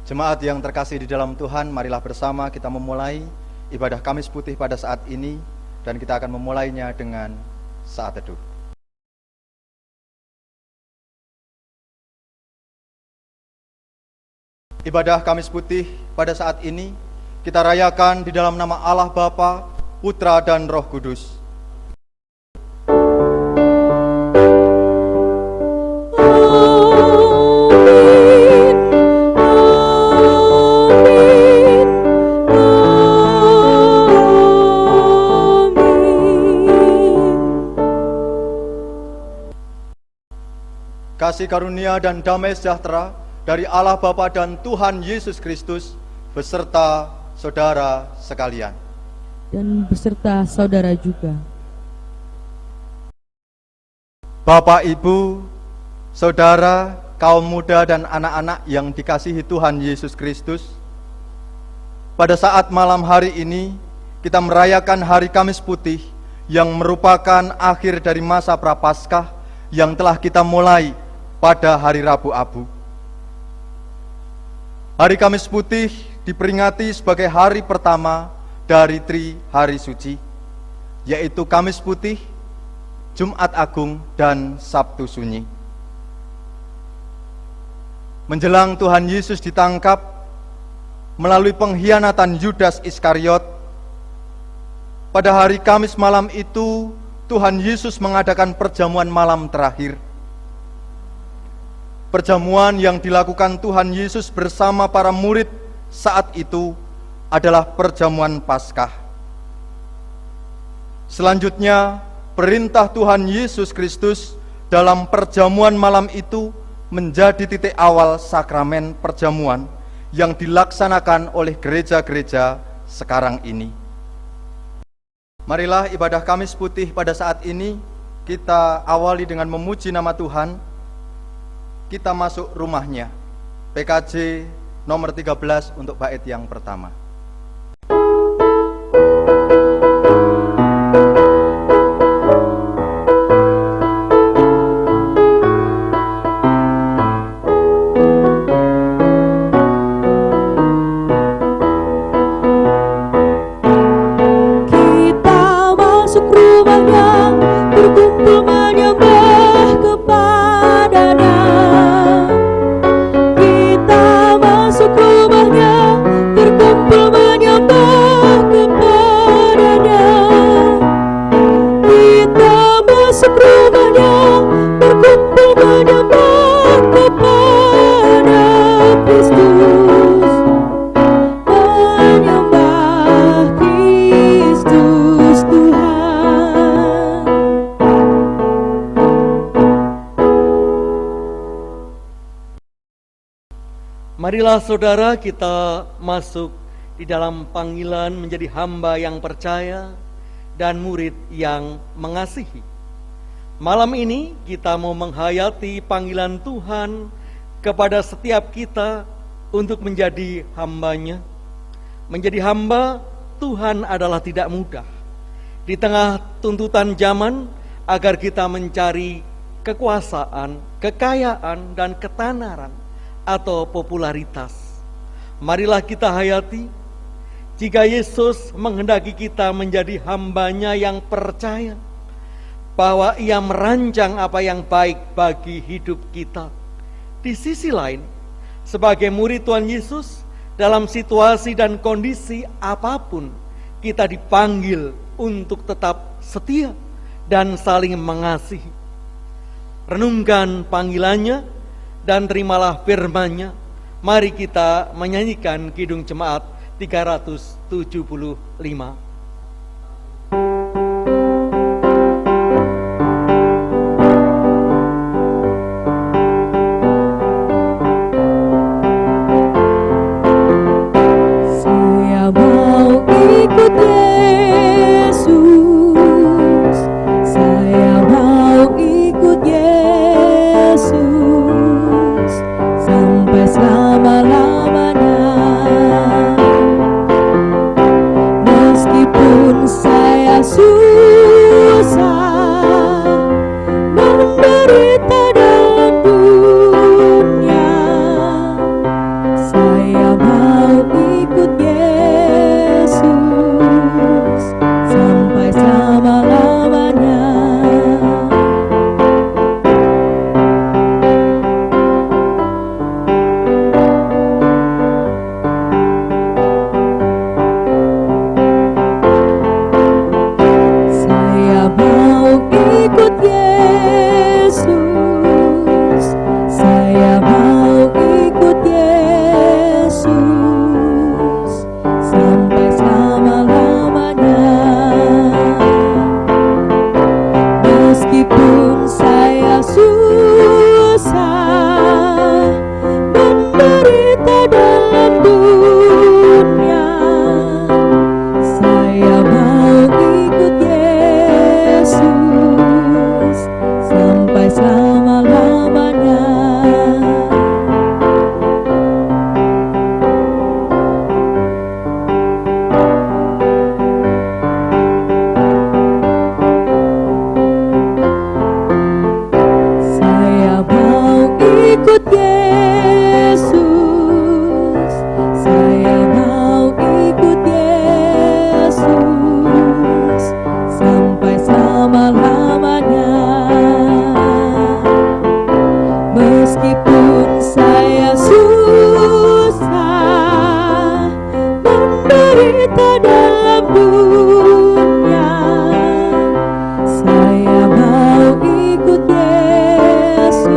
Jemaat yang terkasih di dalam Tuhan, marilah bersama kita memulai ibadah Kamis Putih pada saat ini, dan kita akan memulainya dengan saat teduh. Ibadah Kamis Putih pada saat ini kita rayakan di dalam nama Allah Bapa, Putra dan Roh Kudus. Kasih karunia dan damai sejahtera dari Allah Bapa dan Tuhan Yesus Kristus beserta saudara sekalian. Dan beserta saudara juga. Bapak, Ibu, saudara, kaum muda dan anak-anak yang dikasihi Tuhan Yesus Kristus, pada saat malam hari ini kita merayakan Hari Kamis Putih yang merupakan akhir dari masa Prapaskah yang telah kita mulai pada hari Rabu Abu. Hari Kamis Putih diperingati sebagai hari pertama dari Tri Hari Suci, yaitu Kamis Putih, Jumat Agung, dan Sabtu Sunyi. Menjelang Tuhan Yesus ditangkap melalui pengkhianatan Yudas Iskariot, pada hari Kamis malam itu Tuhan Yesus mengadakan perjamuan malam terakhir. Perjamuan yang dilakukan Tuhan Yesus bersama para murid saat itu adalah perjamuan Paskah. Selanjutnya, perintah Tuhan Yesus Kristus dalam perjamuan malam itu menjadi titik awal sakramen perjamuan yang dilaksanakan oleh gereja-gereja sekarang ini. Marilah ibadah Kamis Putih pada saat ini kita awali dengan memuji nama Tuhan. Kita masuk rumahnya. PKJ nomor 13 untuk bait yang pertama. Kita masuk rumahnya, berkumpul menyembah kepadanya. Kita masuk rumahnya, berkumpul menyembah kepadanya. Kita masuk rumahnya, berkumpul menyembah kepada Kristus. Menyembah Kristus Tuhan. Marilah saudara kita masuk di dalam panggilan menjadi hamba yang percaya dan murid yang mengasihi. Malam ini kita mau menghayati panggilan Tuhan kepada setiap kita untuk menjadi hamba-Nya. Menjadi hamba Tuhan adalah tidak mudah. Di tengah tuntutan zaman agar kita mencari kekuasaan, kekayaan, dan ketenaran atau popularitas. Marilah kita hayati, jika Yesus menghendaki kita menjadi hamba-Nya yang percaya, bahwa Ia merancang apa yang baik bagi hidup kita. Di sisi lain, sebagai murid Tuhan Yesus, dalam situasi dan kondisi apapun, kita dipanggil untuk tetap setia dan saling mengasihi. Renungkan panggilannya dan terimalah firman-Nya. Mari kita menyanyikan Kidung Jemaat 375. Saya mau ikut Yesus. Saya mau ikut Yesus sampai selama-lamanya. Meski Yesus, saya mau ikut Yesus sampai selama-lamanya. Meskipun saya susah menderita dalam dunia, saya mau ikut Yesus sampai selama-lamanya. Saya mau ikut Yesus, saya mau ikut Yesus sampai selama-lamanya. Meskipun saya susah menderita dalam dunia, saya mau ikut Yesus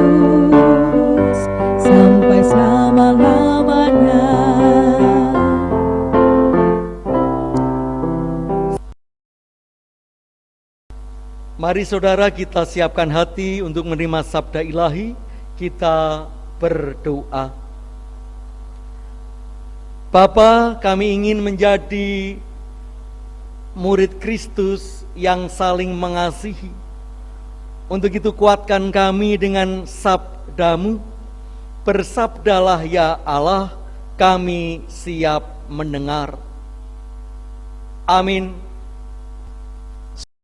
sampai selama-lamanya. Mari saudara kita siapkan hati untuk menerima sabda ilahi. Kita berdoa. Bapa, kami ingin menjadi murid Kristus yang saling mengasihi. Untuk itu kuatkan kami dengan sabda-Mu. Bersabdalah ya Allah, kami siap mendengar. Amin.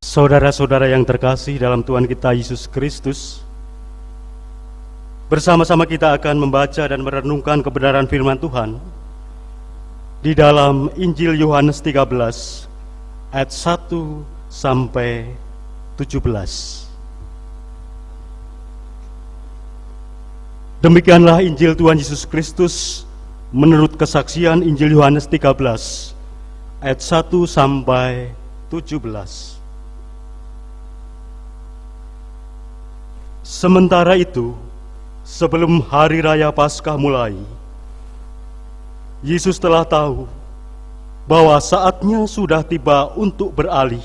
Saudara-saudara yang terkasih dalam Tuhan kita Yesus Kristus, bersama-sama kita akan membaca dan merenungkan kebenaran firman Tuhan di dalam Injil Yohanes 13 ayat 1 sampai 17. Demikianlah Injil Tuhan Yesus Kristus menurut kesaksian Injil Yohanes 13 ayat 1 sampai 17. Sementara itu, sebelum hari raya Paskah mulai, Yesus telah tahu bahwa saatnya sudah tiba untuk beralih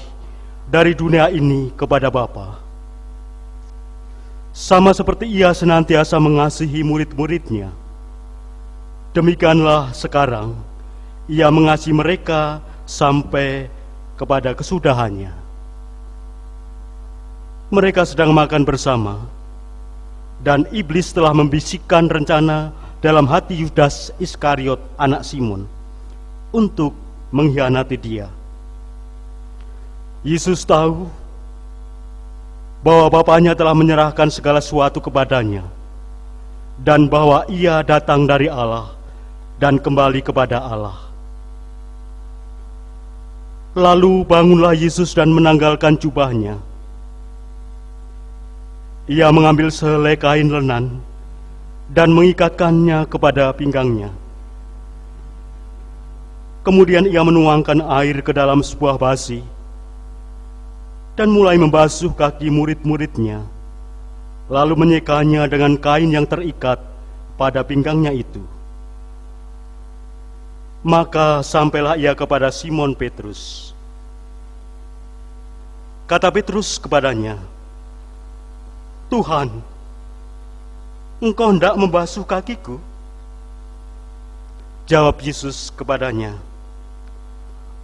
dari dunia ini kepada Bapa. Sama seperti Ia senantiasa mengasihi murid-muridnya, demikianlah sekarang Ia mengasihi mereka sampai kepada kesudahannya. Mereka sedang makan bersama, dan iblis telah membisikkan rencana dalam hati Yudas Iskariot anak Simon untuk mengkhianati Dia. Yesus tahu bahwa Bapanya telah menyerahkan segala sesuatu kepadanya, dan bahwa Ia datang dari Allah dan kembali kepada Allah. Lalu bangunlah Yesus dan menanggalkan jubahnya. Ia mengambil sehelai kain lenan dan mengikatkannya kepada pinggangnya. Kemudian ia menuangkan air ke dalam sebuah basi dan mulai membasuh kaki murid-muridnya, lalu menyekanya dengan kain yang terikat pada pinggangnya itu. Maka sampailah ia kepada Simon Petrus. Kata Petrus kepadanya, "Tuhan, Engkau hendak membasuh kakiku?" Jawab Yesus kepadanya,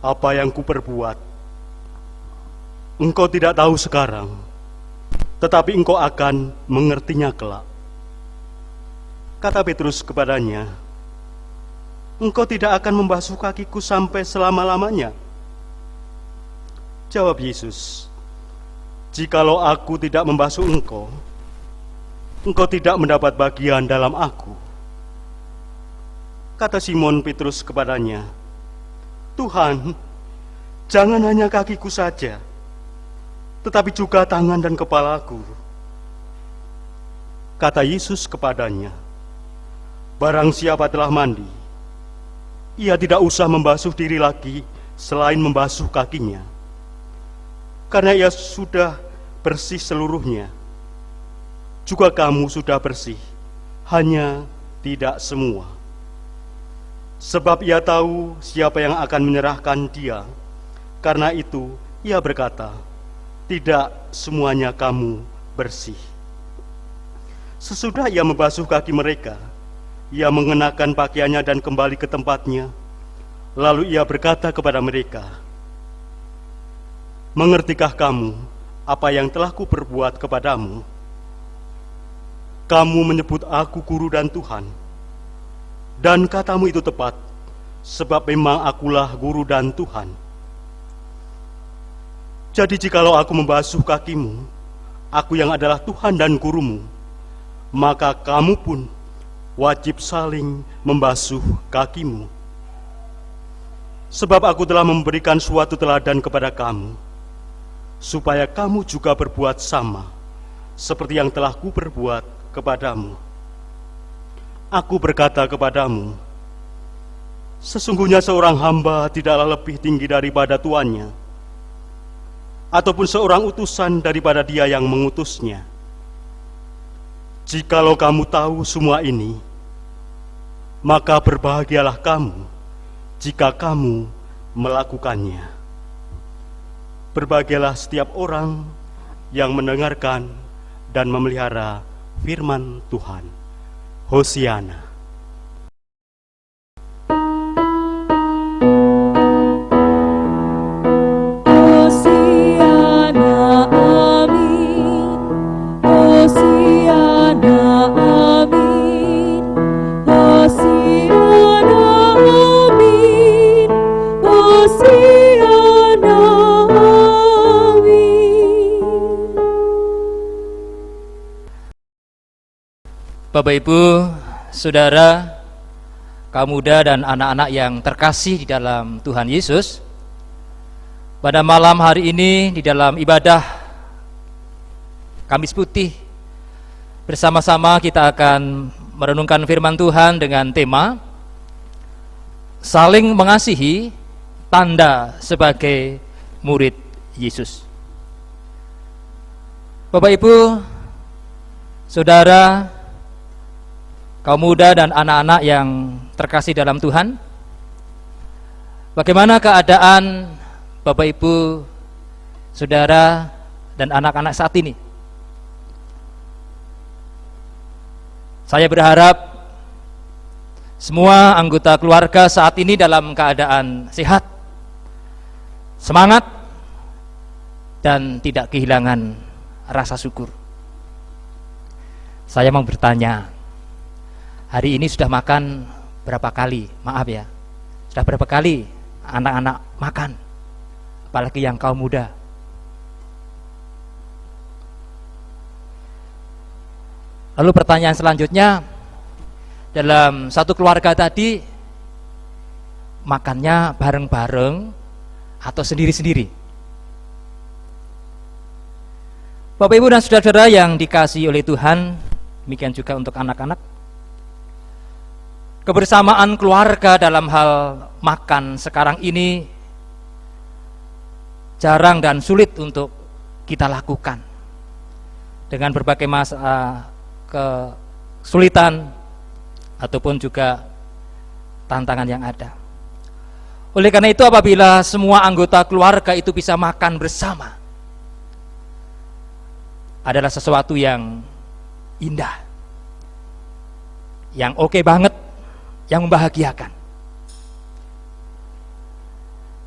"Apa yang kuperbuat, engkau tidak tahu sekarang, tetapi engkau akan mengertinya kelak." Kata Petrus kepadanya, "Engkau tidak akan membasuh kakiku sampai selama-lamanya?" Jawab Yesus, "Jikalau aku tidak membasuh engkau, engkau tidak mendapat bagian dalam aku." Kata Simon Petrus kepadanya, "Tuhan, jangan hanya kakiku saja, tetapi juga tangan dan kepalaku." Kata Yesus kepadanya, "Barang siapa telah mandi, ia tidak usah membasuh diri lagi selain membasuh kakinya, karena ia sudah bersih seluruhnya. juga kamu sudah bersih, hanya tidak semua. Sebab ia tahu siapa yang akan menyerahkan dia. Karena itu ia berkata, tidak semuanya kamu bersih. Sesudah ia membasuh kaki mereka, ia mengenakan pakaiannya dan kembali ke tempatnya. Lalu ia berkata kepada mereka, mengertikah kamu apa yang telah kuperbuat kepadamu? Kamu menyebut aku guru dan Tuhan, dan katamu itu tepat, sebab memang akulah guru dan Tuhan. Jadi jikalau aku membasuh kakimu, aku yang adalah Tuhan dan gurumu, maka kamu pun wajib saling membasuh kakimu. Sebab aku telah memberikan suatu teladan kepada kamu, supaya kamu juga berbuat sama, seperti yang telah kuperbuat kepadamu. Aku berkata kepadamu, sesungguhnya seorang hamba tidaklah lebih tinggi daripada tuannya, ataupun seorang utusan daripada dia yang mengutusnya. Jikalau kamu tahu semua ini, maka berbahagialah kamu jika kamu melakukannya. Berbahagialah setiap orang yang mendengarkan dan memelihara firman Tuhan. Hosiana. Hosiana, amin. Hosiana, amin. Hosiana, amin. Hosiana, amin. Bapak Ibu, Saudara, kaum muda dan anak-anak yang terkasih di dalam Tuhan Yesus, pada malam hari ini di dalam ibadah Kamis Putih, bersama-sama kita akan merenungkan firman Tuhan dengan tema saling mengasihi, tanda sebagai murid Yesus. Bapak Ibu, Saudara, kaum muda dan anak-anak yang terkasih dalam Tuhan, bagaimana keadaan Bapak Ibu, Saudara, dan anak-anak saat ini? Saya berharap semua anggota keluarga saat ini dalam keadaan sehat, semangat, dan tidak kehilangan rasa syukur. Saya mau bertanya, hari ini sudah makan berapa kali? Maaf ya, sudah berapa kali anak-anak makan? Apalagi yang kaum muda. Lalu pertanyaan selanjutnya, dalam satu keluarga tadi makannya bareng-bareng atau sendiri-sendiri? Bapak Ibu dan saudara-saudara yang dikasihi oleh Tuhan, demikian juga untuk anak-anak. Kebersamaan keluarga dalam hal makan sekarang ini jarang dan sulit untuk kita lakukan dengan berbagai masalah, kesulitan ataupun juga tantangan yang ada. Oleh karena itu, apabila semua anggota keluarga itu bisa makan bersama, adalah sesuatu yang indah, yang oke banget, yang membahagiakan.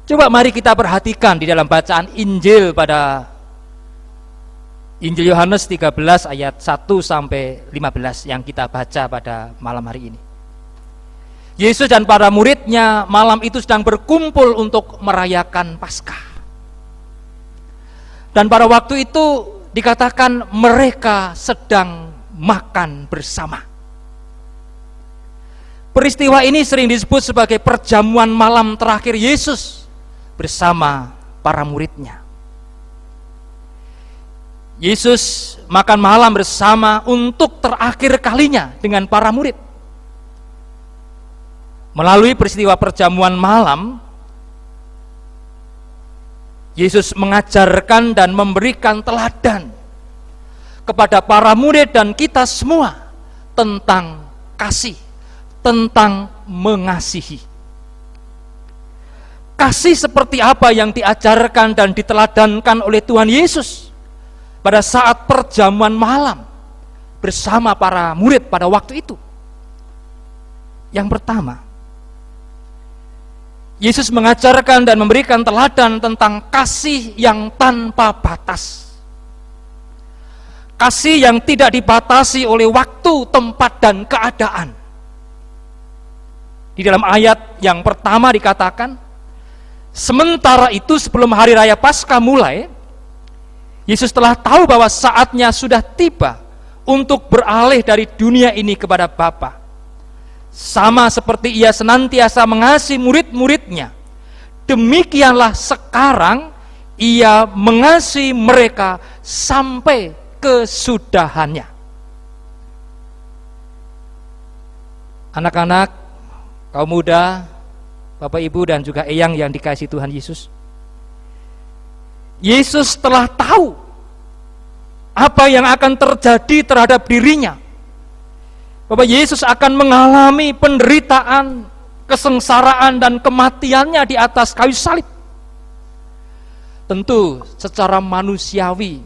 Coba mari kita perhatikan di dalam bacaan Injil pada Injil Yohanes 13 ayat 1 sampai 15 yang kita baca pada malam hari ini. Yesus dan para muridnya malam itu sedang berkumpul untuk merayakan Paskah. Dan pada waktu itu dikatakan mereka sedang makan bersama. Peristiwa ini sering disebut sebagai perjamuan malam terakhir Yesus bersama para muridnya. Yesus makan malam bersama untuk terakhir kalinya dengan para murid. Melalui peristiwa perjamuan malam, Yesus mengajarkan dan memberikan teladan kepada para murid dan kita semua tentang kasih, tentang mengasihi. Kasih seperti apa yang diajarkan dan diteladankan oleh Tuhan Yesus pada saat perjamuan malam bersama para murid pada waktu itu. Yang pertama, Yesus mengajarkan dan memberikan teladan tentang kasih yang tanpa batas. Kasih yang tidak dibatasi oleh waktu, tempat, dan keadaan. Di dalam ayat yang pertama dikatakan, sementara itu sebelum hari raya Paskah mulai, Yesus telah tahu bahwa saatnya sudah tiba untuk beralih dari dunia ini kepada Bapa. Sama seperti ia senantiasa mengasihi murid-muridnya, demikianlah sekarang ia mengasihi mereka sampai kesudahannya. Anak-anak, kaum muda, Bapak Ibu dan juga eyang yang dikasihi Tuhan Yesus, Yesus telah tahu apa yang akan terjadi terhadap dirinya. Bapak Yesus akan mengalami penderitaan, kesengsaraan dan kematiannya di atas kayu salib. Tentu secara manusiawi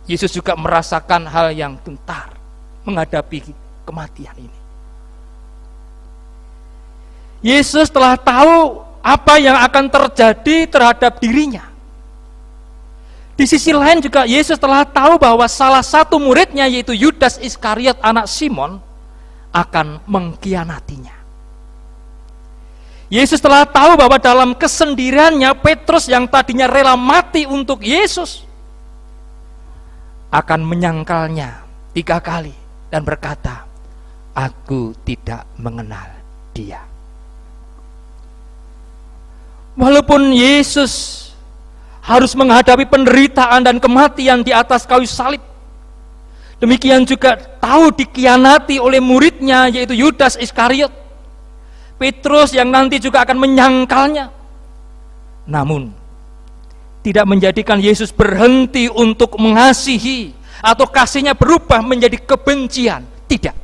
Yesus juga merasakan hal yang gentar menghadapi kematian ini. Yesus telah tahu apa yang akan terjadi terhadap dirinya. Di sisi lain juga Yesus telah tahu bahwa salah satu muridnya, yaitu Yudas Iskariot anak Simon, akan mengkhianatinya. Yesus telah tahu bahwa dalam kesendiriannya Petrus yang tadinya rela mati untuk Yesus akan menyangkalnya 3 kali dan berkata, "Aku tidak mengenal dia." Walaupun Yesus harus menghadapi penderitaan dan kematian di atas kayu salib, demikian juga tahu dikhianati oleh muridnya, yaitu Yudas Iskariot, Petrus yang nanti juga akan menyangkalnya. Namun tidak menjadikan Yesus berhenti untuk mengasihi atau kasihnya berubah menjadi kebencian. Tidak.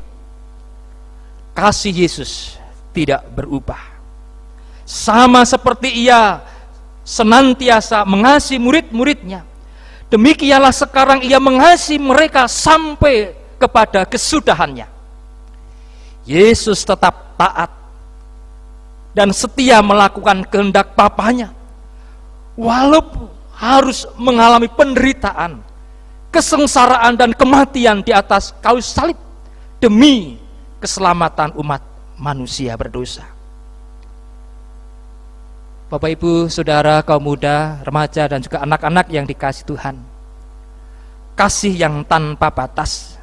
Kasih Yesus tidak berubah. Sama seperti ia senantiasa mengasihi murid-muridnya, demikianlah sekarang ia mengasihi mereka sampai kepada kesudahannya. Yesus tetap taat dan setia melakukan kehendak Bapanya, walaupun harus mengalami penderitaan, kesengsaraan dan kematian di atas kayu salib demi keselamatan umat manusia berdosa. Bapak Ibu, Saudara, kaum muda, remaja dan juga anak-anak yang dikasihi Tuhan, kasih yang tanpa batas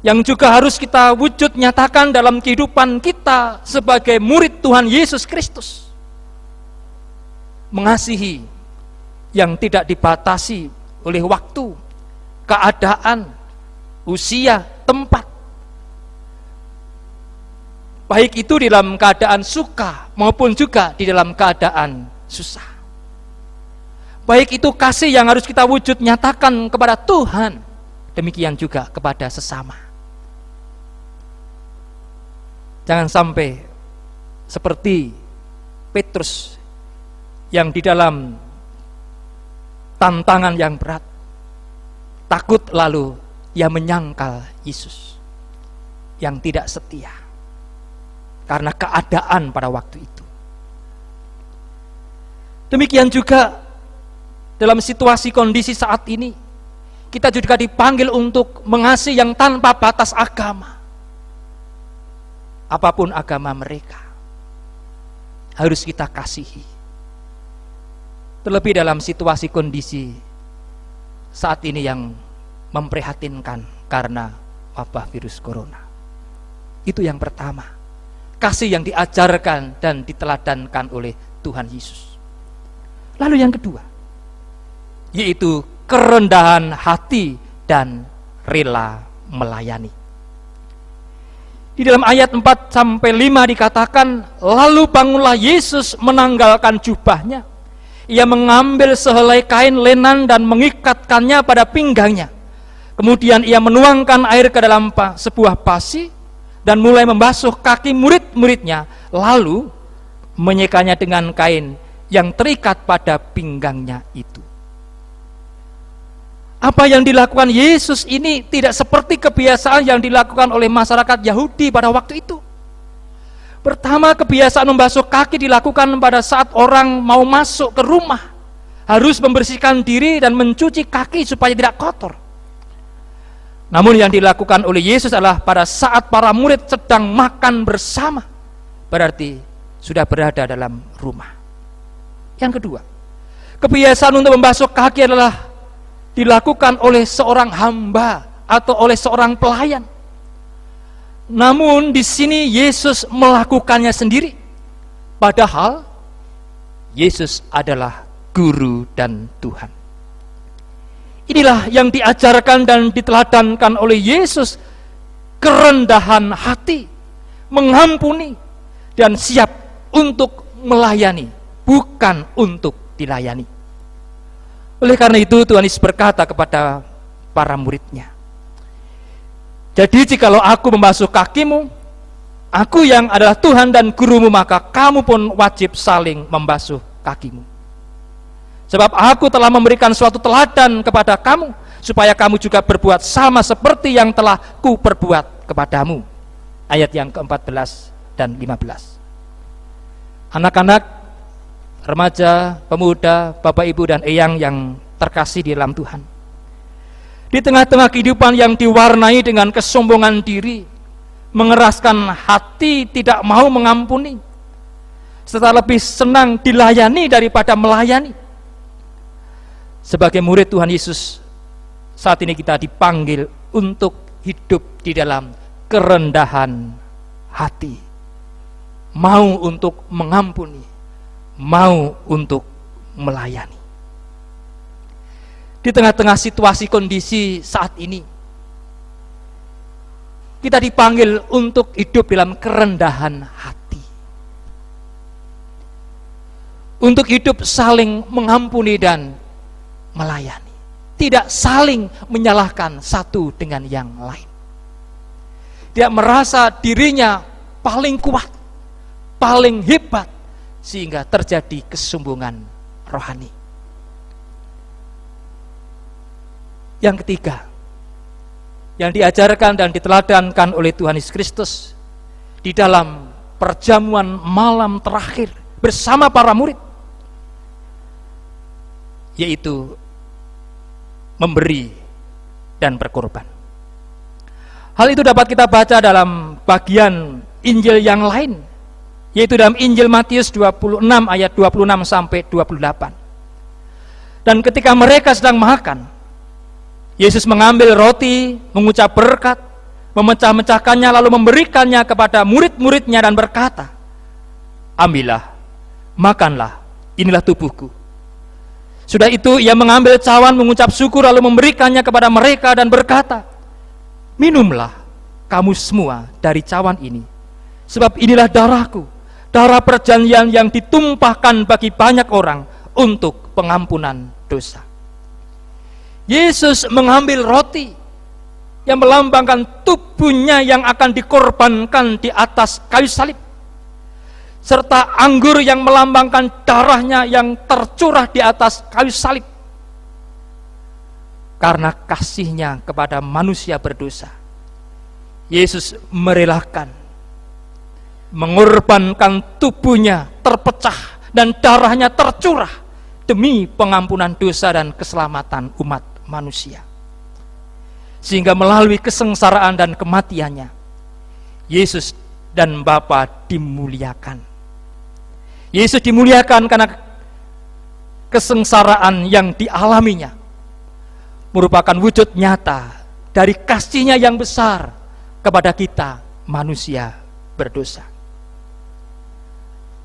yang juga harus kita wujud nyatakan dalam kehidupan kita sebagai murid Tuhan Yesus Kristus. Mengasihi yang tidak dibatasi oleh waktu, keadaan, usia, tempat. Baik itu di dalam keadaan suka maupun juga di dalam keadaan susah. Baik itu kasih yang harus kita wujud nyatakan kepada Tuhan, demikian juga kepada sesama. Jangan sampai seperti Petrus yang di dalam tantangan yang berat, takut lalu ia menyangkal Yesus yang tidak setia karena keadaan pada waktu itu. Demikian juga dalam situasi kondisi saat ini, kita juga dipanggil untuk mengasihi yang tanpa batas agama. Apapun agama mereka, harus kita kasihi. Terlebih dalam situasi kondisi saat ini yang memprihatinkan karena wabah virus corona. Itu yang pertama, kasih yang diajarkan dan diteladankan oleh Tuhan Yesus. Lalu yang kedua, yaitu kerendahan hati dan rela melayani. Di dalam ayat 4-5 dikatakan, lalu bangunlah Yesus menanggalkan jubahnya. Ia mengambil sehelai kain lenan dan mengikatkannya pada pinggangnya. Kemudian ia menuangkan air ke dalam sebuah basi dan mulai membasuh kaki murid-muridnya, lalu menyekanya dengan kain yang terikat pada pinggangnya itu. Apa yang dilakukan Yesus ini tidak seperti kebiasaan yang dilakukan oleh masyarakat Yahudi pada waktu itu. Pertama, kebiasaan membasuh kaki dilakukan pada saat orang mau masuk ke rumah, harus membersihkan diri dan mencuci kaki supaya tidak kotor. Namun yang dilakukan oleh Yesus adalah pada saat para murid sedang makan bersama, berarti sudah berada dalam rumah. Yang kedua, kebiasaan untuk membasuh kaki adalah dilakukan oleh seorang hamba atau oleh seorang pelayan. Namun di sini Yesus melakukannya sendiri. Padahal Yesus adalah guru dan Tuhan. Inilah yang diajarkan dan diteladankan oleh Yesus, kerendahan hati, mengampuni dan siap untuk melayani, bukan untuk dilayani. Oleh karena itu Tuhan Yesus berkata kepada para muridnya, jadi jikalau aku membasuh kakimu, aku yang adalah Tuhan dan gurumu, maka kamu pun wajib saling membasuh kakimu. Sebab aku telah memberikan suatu teladan kepada kamu, supaya kamu juga berbuat sama seperti yang telah ku perbuat kepadamu. Ayat yang ke-14 dan 15. Anak-anak, remaja, pemuda, bapak ibu dan eyang yang terkasih di dalam Tuhan, di tengah-tengah kehidupan yang diwarnai dengan kesombongan diri, mengeraskan hati, tidak mau mengampuni, serta lebih senang dilayani daripada melayani, sebagai murid Tuhan Yesus, saat ini kita dipanggil untuk hidup di dalam kerendahan hati, mau untuk mengampuni, mau untuk melayani. Di tengah-tengah situasi kondisi saat ini, kita dipanggil untuk hidup dalam kerendahan hati, untuk hidup saling mengampuni dan melayani, tidak saling menyalahkan satu dengan yang lain, tidak merasa dirinya paling kuat, paling hebat, sehingga terjadi kesombongan rohani. Yang ketiga, yang diajarkan dan diteladankan oleh Tuhan Yesus Kristus di dalam perjamuan malam terakhir bersama para murid, yaitu memberi dan berkorban. Hal itu dapat kita baca dalam bagian Injil yang lain, yaitu dalam Injil Matius 26 ayat 26 sampai 28. Dan ketika mereka sedang makan, Yesus mengambil roti, mengucap berkat, memecah-mecahkannya, lalu memberikannya kepada murid-muridnya dan berkata, ambillah, makanlah, inilah tubuhku. Sudah itu ia mengambil cawan, mengucap syukur, lalu memberikannya kepada mereka dan berkata, minumlah kamu semua dari cawan ini, sebab inilah darahku, darah perjanjian yang ditumpahkan bagi banyak orang untuk pengampunan dosa. Yesus mengambil roti yang melambangkan tubuhnya yang akan dikorbankan di atas kayu salib, serta anggur yang melambangkan darahnya yang tercurah di atas kayu salib. Karena kasihnya kepada manusia berdosa, Yesus merelakan, mengorbankan tubuhnya terpecah dan darahnya tercurah demi pengampunan dosa dan keselamatan umat manusia. Sehingga melalui kesengsaraan dan kematiannya, Yesus dan Bapa dimuliakan. Yesus dimuliakan karena kesengsaraan yang dialaminya merupakan wujud nyata dari kasih-Nya yang besar kepada kita manusia berdosa.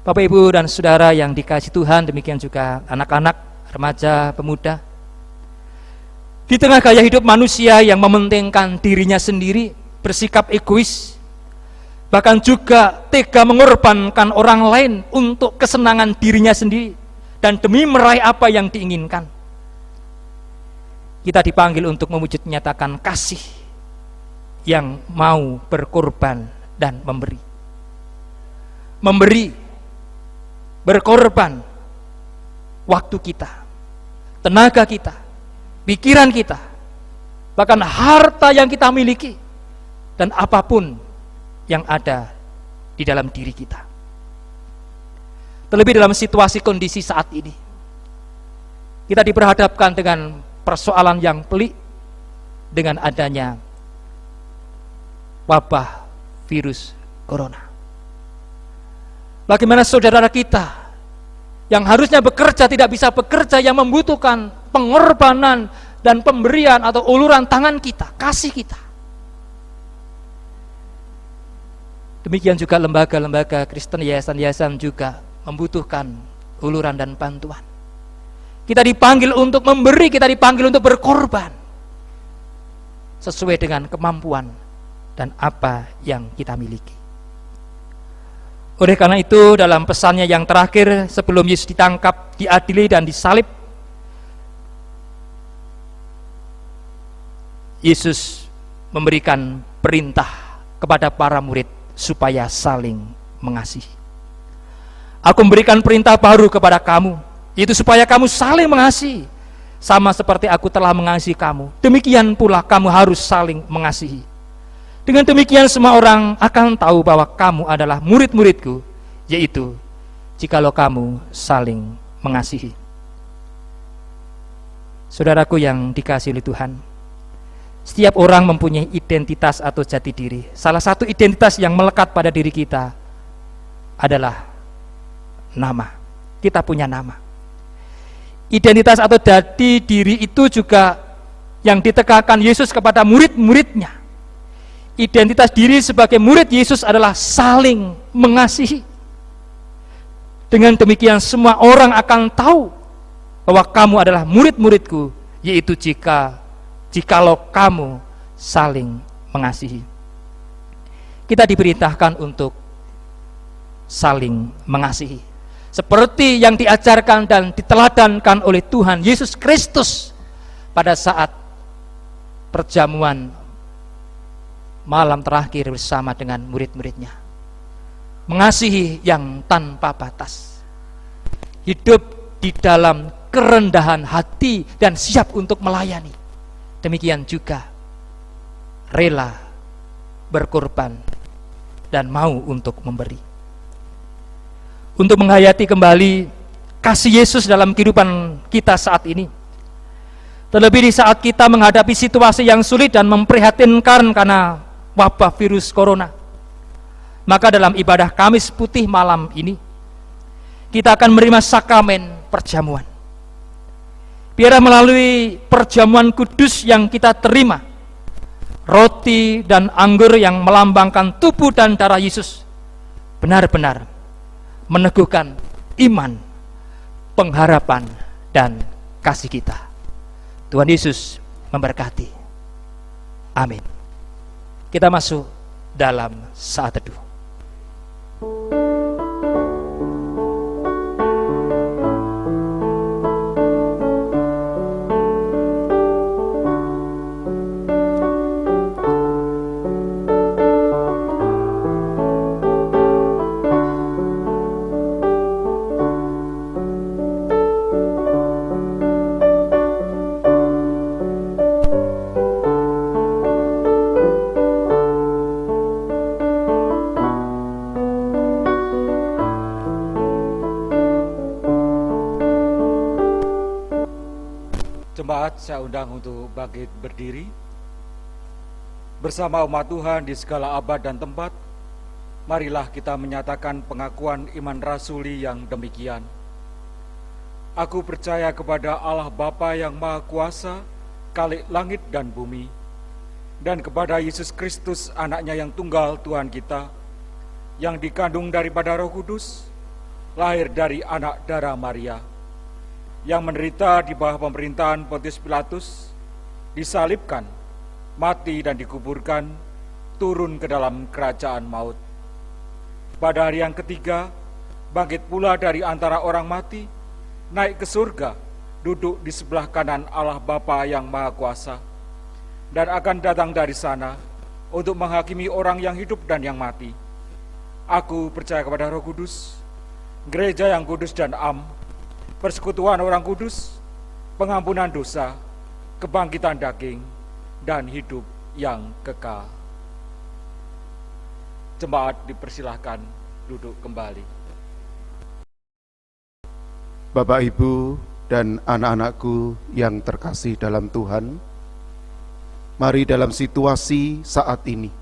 Bapak, Ibu, dan Saudara yang dikasihi Tuhan, demikian juga anak-anak, remaja, pemuda. Di tengah gaya hidup manusia yang mementingkan dirinya sendiri, bersikap egois, bahkan juga tega mengorbankan orang lain untuk kesenangan dirinya sendiri dan demi meraih apa yang diinginkan, Kita dipanggil untuk mewujud nyatakan kasih yang mau berkorban dan memberi. Memberi, berkorban waktu kita, tenaga kita, pikiran kita, bahkan harta yang kita miliki, dan apapun yang ada di dalam diri kita. Terlebih dalam situasi kondisi saat ini, kita diperhadapkan dengan persoalan yang pelik dengan adanya wabah virus corona. Bagaimana saudara kita yang harusnya bekerja tidak bisa bekerja, yang membutuhkan pengorbanan dan pemberian atau uluran tangan kita, kasih kita. Demikian juga lembaga-lembaga Kristen, yayasan-yayasan juga membutuhkan uluran dan bantuan. Kita dipanggil untuk memberi, kita dipanggil untuk berkorban sesuai dengan kemampuan dan apa yang kita miliki. Oleh karena itu, dalam pesannya yang terakhir sebelum Yesus ditangkap, diadili dan disalib, Yesus memberikan perintah kepada para murid supaya saling mengasihi. Aku memberikan perintah baru kepada kamu, yaitu supaya kamu saling mengasihi, sama seperti aku telah mengasihi kamu. Demikian pula kamu harus saling mengasihi. Dengan demikian semua orang akan tahu bahwa kamu adalah murid-muridku, yaitu jikalau kamu saling mengasihi. Saudaraku yang dikasihi oleh Tuhan, setiap orang mempunyai identitas atau jati diri. Salah satu identitas yang melekat pada diri kita adalah nama. Kita punya nama. Identitas atau jati diri itu juga yang ditekankan Yesus kepada murid-muridnya. Identitas diri sebagai murid Yesus adalah saling mengasihi. Dengan demikian semua orang akan tahu bahwa kamu adalah murid-muridku, yaitu jikalau kamu saling mengasihi. Kita diperintahkan untuk saling mengasihi, seperti yang diajarkan dan diteladankan oleh Tuhan Yesus Kristus pada saat perjamuan malam terakhir bersama dengan murid-muridnya. Mengasihi yang tanpa batas, hidup di dalam kerendahan hati dan siap untuk melayani. Demikian juga rela berkorban dan mau untuk memberi. Untuk menghayati kembali kasih Yesus dalam kehidupan kita saat ini, terlebih di saat kita menghadapi situasi yang sulit dan memprihatinkan karena wabah virus corona, maka dalam ibadah Kamis Putih malam ini kita akan menerima sakramen perjamuan. Biarlah melalui perjamuan kudus yang kita terima, roti dan anggur yang melambangkan tubuh dan darah Yesus benar-benar meneguhkan iman, pengharapan, dan kasih kita. Tuhan Yesus memberkati. Amin. Kita masuk dalam saat teduh. Jemaat, saya undang untuk bangkit berdiri. Bersama umat Tuhan di segala abad dan tempat, marilah kita menyatakan pengakuan iman rasuli yang demikian. Aku percaya kepada Allah Bapa yang Maha Kuasa, Khalik langit dan bumi, dan kepada Yesus Kristus, anaknya yang tunggal Tuhan kita, yang dikandung daripada Roh Kudus, lahir dari anak darah Maria, yang menderita di bawah pemerintahan Pontius Pilatus, disalibkan, mati dan dikuburkan, turun ke dalam kerajaan maut. Pada hari yang ketiga, bangkit pula dari antara orang mati, naik ke surga, duduk di sebelah kanan Allah Bapa yang Maha Kuasa, dan akan datang dari sana untuk menghakimi orang yang hidup dan yang mati. Aku percaya kepada Roh Kudus, gereja yang kudus dan am, persekutuan orang kudus, pengampunan dosa, kebangkitan daging, dan hidup yang kekal. Jemaat dipersilahkan duduk kembali. Bapak, Ibu, dan anak-anakku yang terkasih dalam Tuhan, mari dalam situasi saat ini,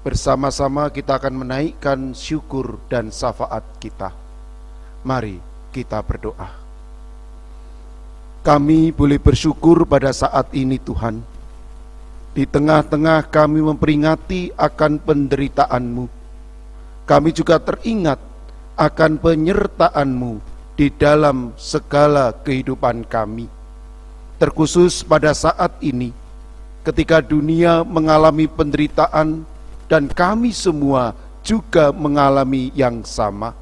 bersama-sama kita akan menaikkan syukur dan syafaat kita. Mari kita berdoa. Kami boleh bersyukur pada saat ini Tuhan. Di tengah-tengah kami memperingati akan penderitaan-Mu, kami juga teringat akan penyertaan-Mu di dalam segala kehidupan kami. Terkhusus pada saat ini, ketika dunia mengalami penderitaan dan kami semua juga mengalami yang sama,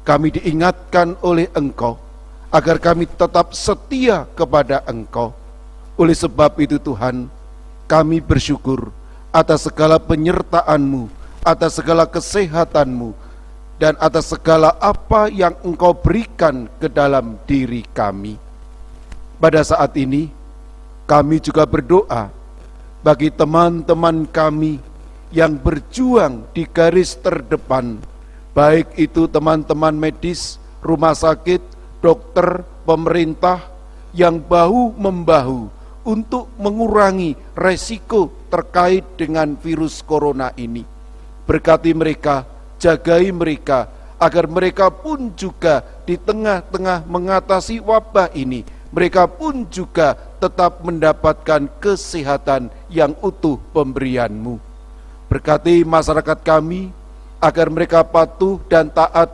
kami diingatkan oleh Engkau agar kami tetap setia kepada Engkau. Oleh sebab itu Tuhan, kami bersyukur atas segala penyertaan-Mu, atas segala kesehatan-Mu, dan atas segala apa yang Engkau berikan ke dalam diri kami. Pada saat ini, kami juga berdoa bagi teman-teman kami yang berjuang di garis terdepan, baik itu teman-teman medis, rumah sakit, dokter, pemerintah, yang bahu-membahu untuk mengurangi resiko terkait dengan virus corona ini. Berkati mereka, jagai mereka, agar mereka pun juga di tengah-tengah mengatasi wabah ini, mereka pun juga tetap mendapatkan kesehatan yang utuh pemberian-Mu. Berkati masyarakat kami, agar mereka patuh dan taat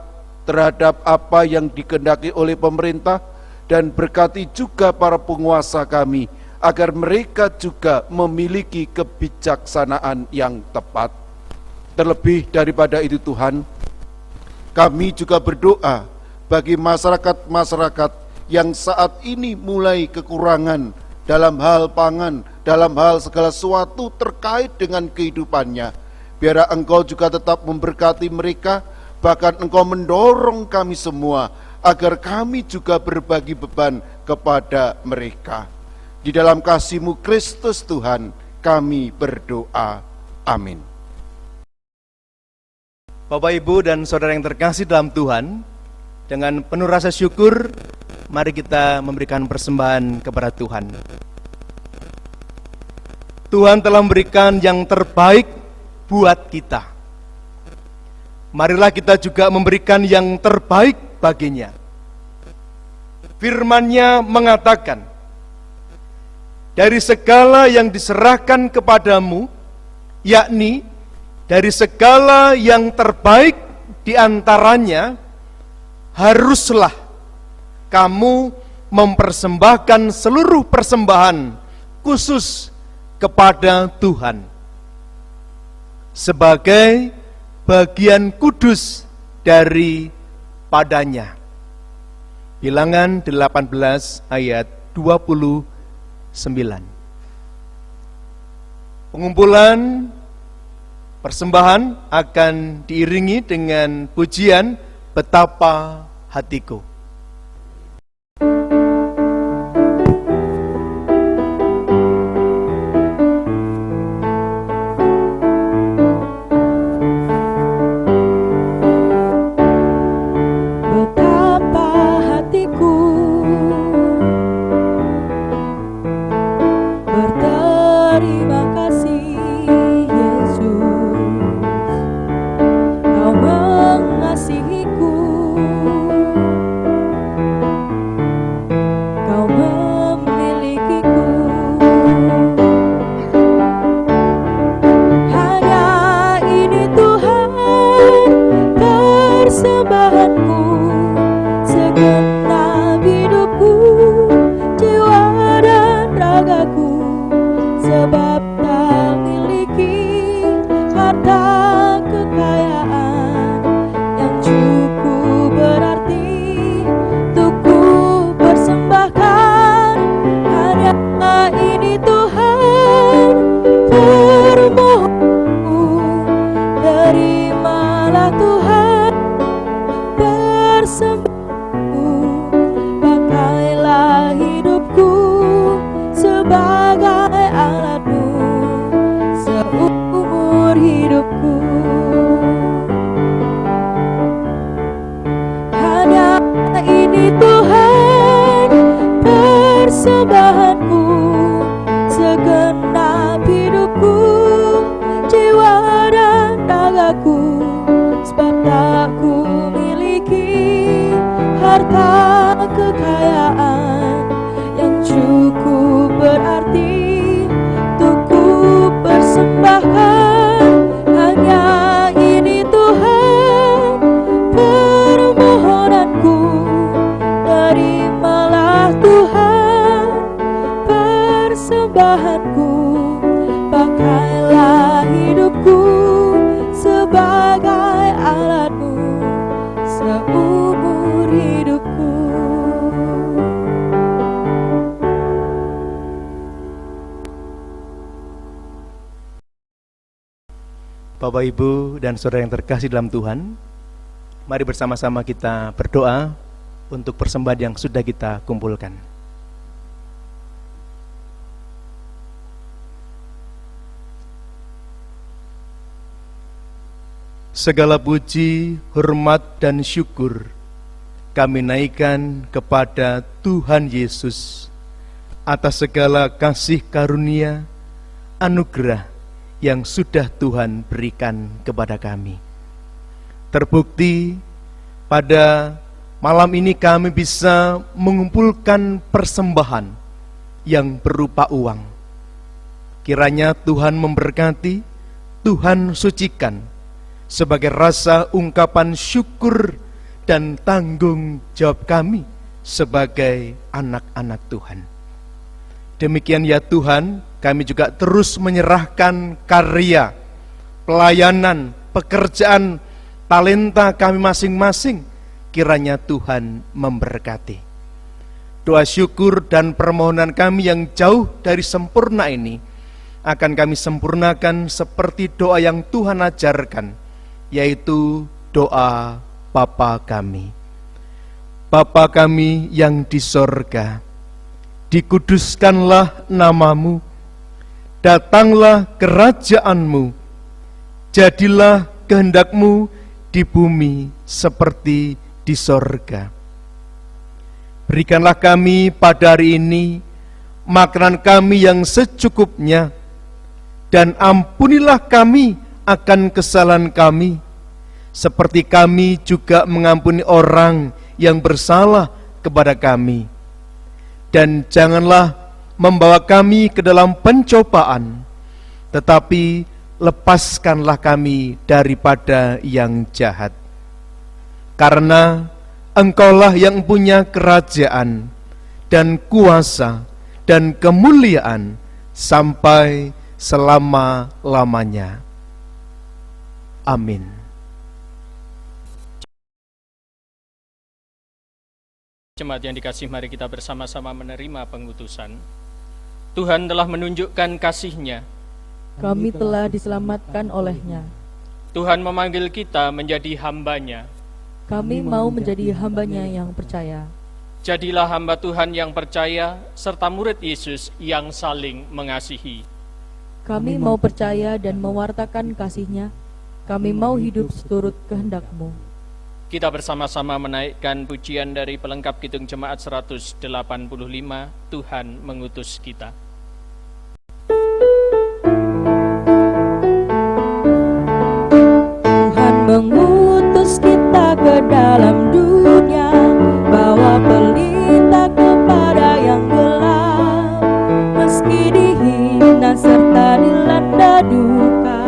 terhadap apa yang dikehendaki oleh pemerintah, dan berkati juga para penguasa kami, agar mereka juga memiliki kebijaksanaan yang tepat. Terlebih daripada itu Tuhan, kami juga berdoa bagi masyarakat-masyarakat yang saat ini mulai kekurangan dalam hal pangan, dalam hal segala sesuatu terkait dengan kehidupannya. Biar Engkau juga tetap memberkati mereka, bahkan Engkau mendorong kami semua agar kami juga berbagi beban kepada mereka. Di dalam kasih-Mu Kristus Tuhan, kami berdoa. Amin. Bapak, Ibu, dan saudara yang terkasih dalam Tuhan, dengan penuh rasa syukur, mari kita memberikan persembahan kepada Tuhan. Tuhan telah memberikan yang terbaik buat kita. Marilah kita juga memberikan yang terbaik baginya. Firman-Nya mengatakan, dari segala yang diserahkan kepadamu, yakni dari segala yang terbaik di antaranya, haruslah kamu mempersembahkan seluruh persembahan khusus kepada Tuhan sebagai bagian kudus daripadanya. Bilangan 18 ayat 29. Pengumpulan persembahan akan diiringi dengan pujian Betapa Hatiku. Betapa hatiku berterima kasih, Yesus, Kau mengasihiku seumur hidupku. Hanya ini Tuhan persembahanku, segenap hidupku, jiwa dan ragaku, sebab tak ku miliki harta kekayaan yang cukup berarti untuk ku persembahkan. Hanya ini Tuhan permohonanku, terimalah Tuhan persembahanku, pakailah hidupku sebagai alatmu seumur hidupku. Bapak, Ibu, dan saudara yang terkasih dalam Tuhan, mari bersama-sama kita berdoa untuk persembahan yang sudah kita kumpulkan. Segala puji, hormat, dan syukur kami naikkan kepada Tuhan Yesus atas segala kasih karunia, anugerah yang sudah Tuhan berikan kepada kami. Terbukti pada malam ini kami bisa mengumpulkan persembahan yang berupa uang. Kiranya Tuhan memberkati, Tuhan sucikan sebagai rasa ungkapan syukur dan tanggung jawab kami sebagai anak-anak Tuhan. Demikian ya Tuhan, kami juga terus menyerahkan karya, pelayanan, pekerjaan, talenta kami masing-masing. Kiranya Tuhan memberkati. Doa syukur dan permohonan kami yang jauh dari sempurna ini akan kami sempurnakan seperti doa yang Tuhan ajarkan, yaitu doa Bapa kami. Bapa kami yang di sorga, dikuduskanlah namamu, datanglah kerajaanmu, jadilah kehendakmu di bumi seperti di sorga. Berikanlah kami pada hari ini makanan kami yang secukupnya, dan ampunilah kami akan kesalahan kami, seperti kami juga mengampuni orang yang bersalah kepada kami. Dan janganlah membawa kami ke dalam pencobaan, tetapi lepaskanlah kami daripada yang jahat. Karena Engkaulah yang punya kerajaan dan kuasa dan kemuliaan sampai selama-lamanya. Amin. Jemaat yang dikasih, mari kita bersama-sama menerima pengutusan. Tuhan telah menunjukkan kasih-Nya. Kami telah diselamatkan oleh-Nya. Tuhan memanggil kita menjadi hamba-Nya. Kami mau menjadi hamba-Nya yang percaya. Jadilah hamba Tuhan yang percaya, serta murid Yesus yang saling mengasihi. Kami mau percaya dan mewartakan kasih-Nya. Kami mau hidup seturut kehendak-Mu. Kita bersama-sama menaikkan pujian dari pelengkap Kidung Jemaat 185, Tuhan mengutus kita. Tuhan mengutus kita ke dalam dunia, bawa pelita kepada yang gelap. Meski dihina serta dilanda duka,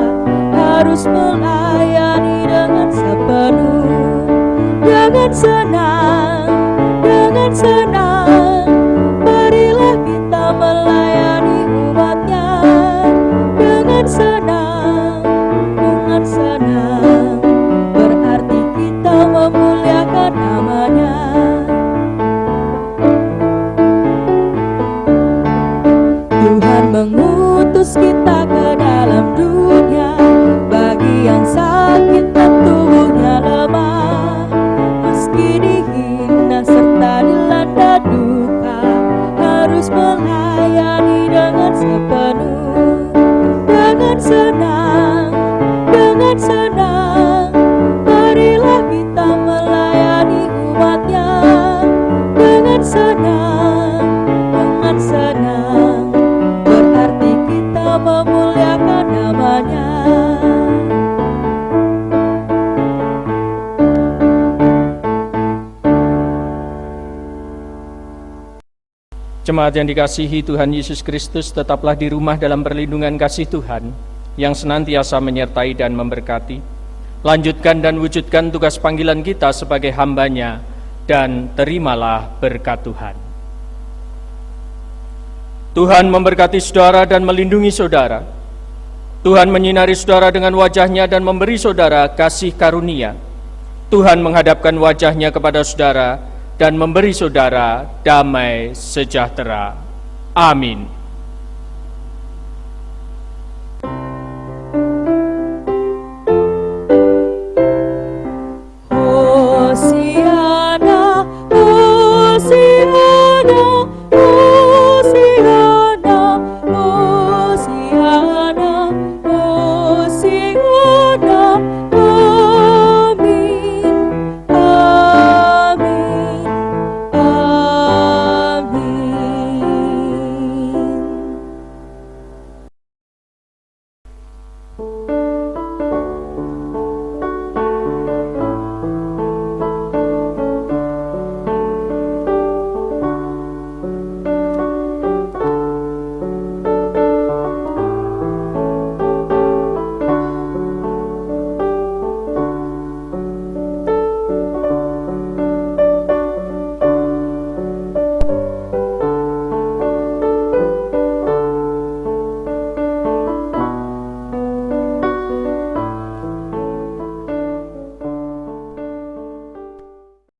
harus melayani dengan sepenuh. Dengan senang, marilah kita melayani umat-Nya. Dengan senang, berarti kita memuliakan nama-Nya. Tuhan mengutus kita ke dalam dunia, bagi yang sakit dan tubuhnya lemah. Meski dihina serta dilanda duka, harus melayani dengan sepenuh. Dengan senang, dengan senang, marilah kita melayani umat-Nya. Dengan senang, berarti kita memuliakan nama-Nya. Jemaat yang dikasihi Tuhan Yesus Kristus, tetaplah di rumah dalam perlindungan kasih Tuhan yang senantiasa menyertai dan memberkati. Lanjutkan dan wujudkan tugas panggilan kita sebagai hamba-Nya, dan terimalah berkat Tuhan. Tuhan memberkati saudara dan melindungi saudara. Tuhan menyinari saudara dengan wajah-Nya dan memberi saudara kasih karunia. Tuhan menghadapkan wajah-Nya kepada saudara dan memberi saudara damai sejahtera. Amin. Hosiana, Hosiana, Hosiana, Hosiana, Hosiana. Amin, amin, amin.